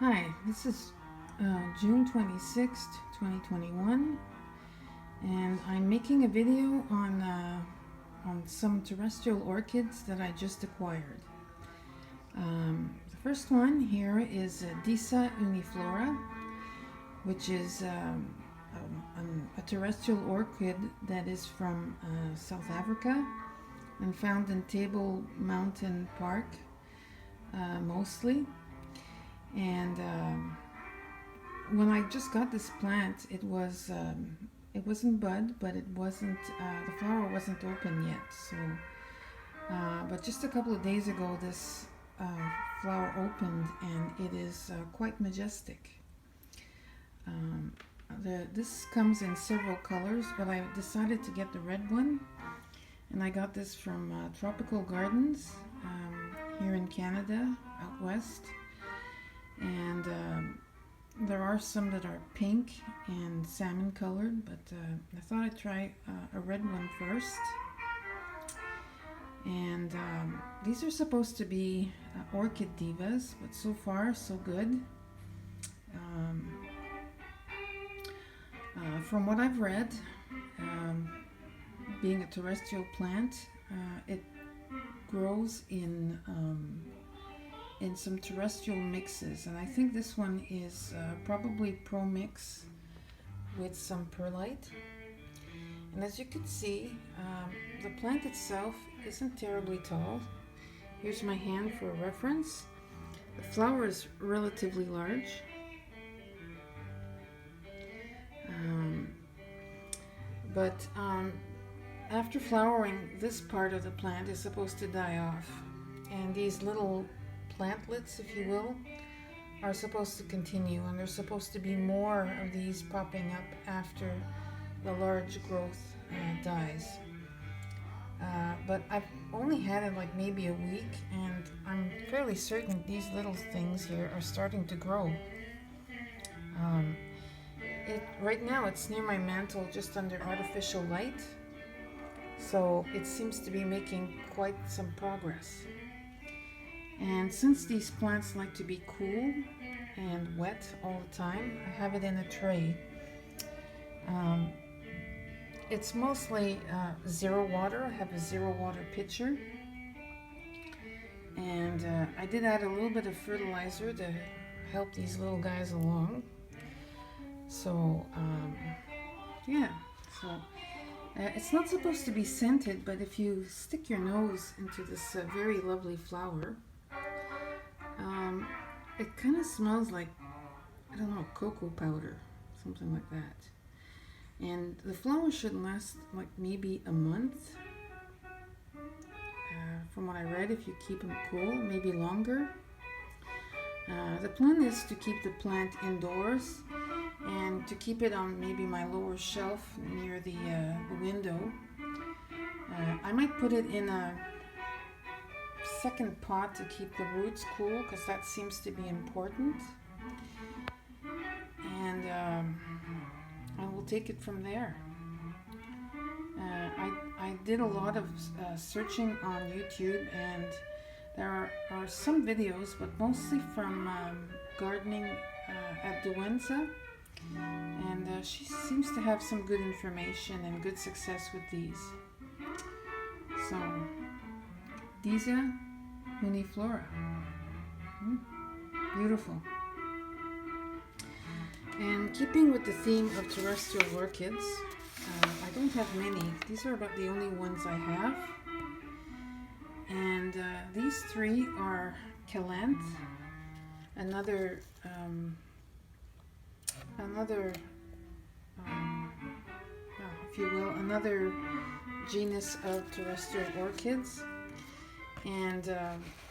Hi, this is June 26th, 2021, and I'm making a video on some terrestrial orchids that I just acquired. The first one here is Disa uniflora, which is a terrestrial orchid that is from South Africa and found in Table Mountain Park mostly. And when I just got this plant, it wasn't bud, but it wasn't the flower wasn't open yet. So, but just a couple of days ago, this flower opened, and it is quite majestic. This comes in several colors, but I decided to get the red one, and I got this from Tropical Gardens here in Canada, out west. And there are some that are pink and salmon colored, but I thought I'd try a red one first. And these are supposed to be orchid divas, but so far so good. From what I've read, being a terrestrial plant, it grows in some terrestrial mixes, and I think this one is probably pro mix with some perlite. And as you can see, the plant itself isn't terribly tall. Here's my hand for reference. The flower is relatively large. But after flowering, this part of the plant is supposed to die off, and these little plantlets, if you will, are supposed to continue, and there's supposed to be more of these popping up after the large growth dies. But I've only had it like maybe a week, and I'm fairly certain these little things here are starting to grow. Right now it's near my mantle, just under artificial light, so it seems to be making quite some progress. And since these plants like to be cool and wet all the time, I have it in a tray. It's mostly zero water. I have a zero water pitcher, and I did add a little bit of fertilizer to help these little guys along. So it's not supposed to be scented, but if you stick your nose into this very lovely flower, it kind of smells like, I don't know, cocoa powder, something like that. And the flower should last like maybe a month, from what I read, if you keep them cool, maybe longer. The plan is to keep the plant indoors and to keep it on maybe my lower shelf near the window. I might put it in a second pot to keep the roots cool, because that seems to be important. And I will take it from there. I did a lot of searching on YouTube, and there are some videos, but mostly from gardening at Duenza, and she seems to have some good information and good success with these. So, Disa uniflora, beautiful. And keeping with the theme of terrestrial orchids, I don't have many. These are about the only ones I have. And these three are Calanthe, another if you will, another genus of terrestrial orchids. And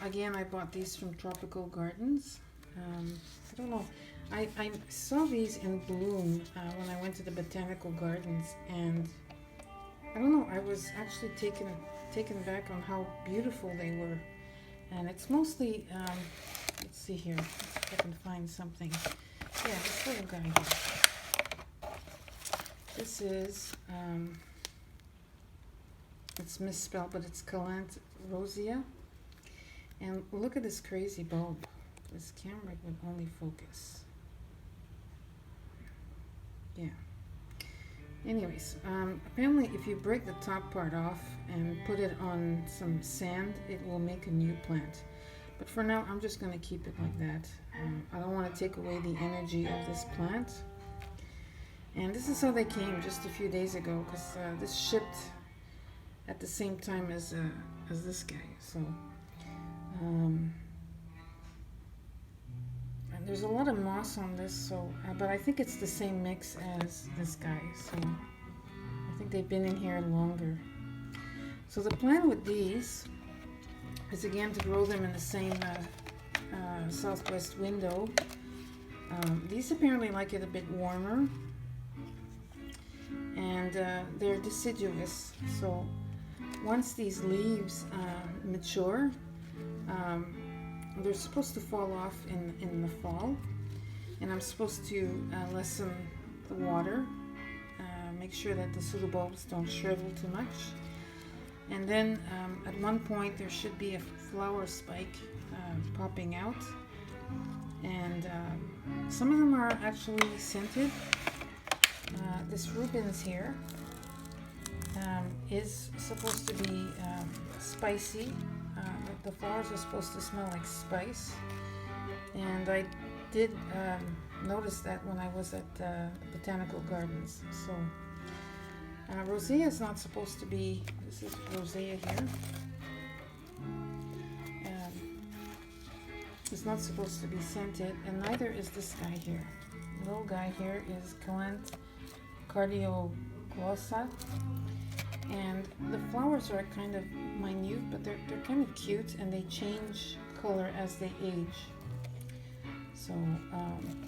again, I bought these from Tropical Gardens. I don't know. I saw these in bloom when I went to the botanical gardens, and I don't know, I was actually taken back on how beautiful they were. And it's mostly, let's see here, if I can find something. Yeah, this little guy here. This is, it's misspelled, but it's Calanthe rosea. And look at this crazy bulb. this camera would only focus. Yeah. Anyways, apparently if you break the top part off and put it on some sand, it will make a new plant. But for now, I'm just going to keep it like that. I don't want to take away the energy of this plant. And this is how they came just a few days ago, because this shipped at the same time as this guy. So, and there's a lot of moss on this, so but I think it's the same mix as this guy. So I think they've been in here longer. So the plan with these is again to grow them in the same southwest window. These apparently like it a bit warmer, and they're deciduous. So once these leaves mature, they're supposed to fall off in the fall, and I'm supposed to lessen the water, make sure that the pseudobulbs don't shrivel too much. And then at one point there should be a flower spike popping out, and some of them are actually scented. This rubens here is supposed to be spicy. The flowers are supposed to smell like spice, and I did notice that when I was at botanical gardens. So rosea is not supposed to be, this is rosea here, it's not supposed to be scented, and neither is this guy here. The little guy here is Calanthe cardioglossa, and the flowers are kind of minute, but they're kind of cute, and they change color as they age. So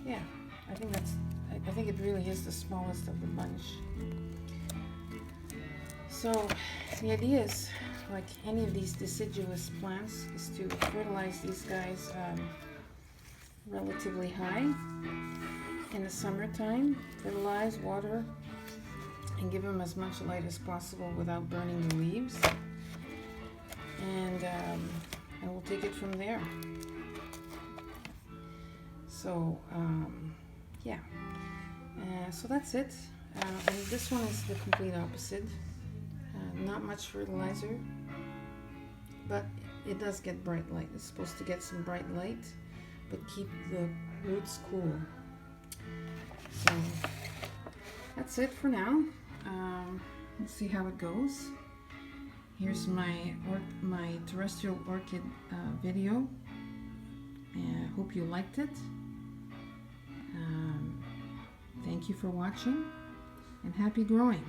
yeah, I think it really is the smallest of the bunch. So the idea is, like any of these deciduous plants, is to fertilize these guys relatively high in the summertime. Fertilize, water, and give them as much light as possible without burning the leaves. And we'll take it from there. So yeah, so that's it. And this one is the complete opposite. Not much fertilizer, but it does get bright light. It's supposed to get some bright light, but keep the roots cool. So that's it for now. Let's see how it goes. Here's my terrestrial orchid video. I hope you liked it. Thank you for watching, and happy growing.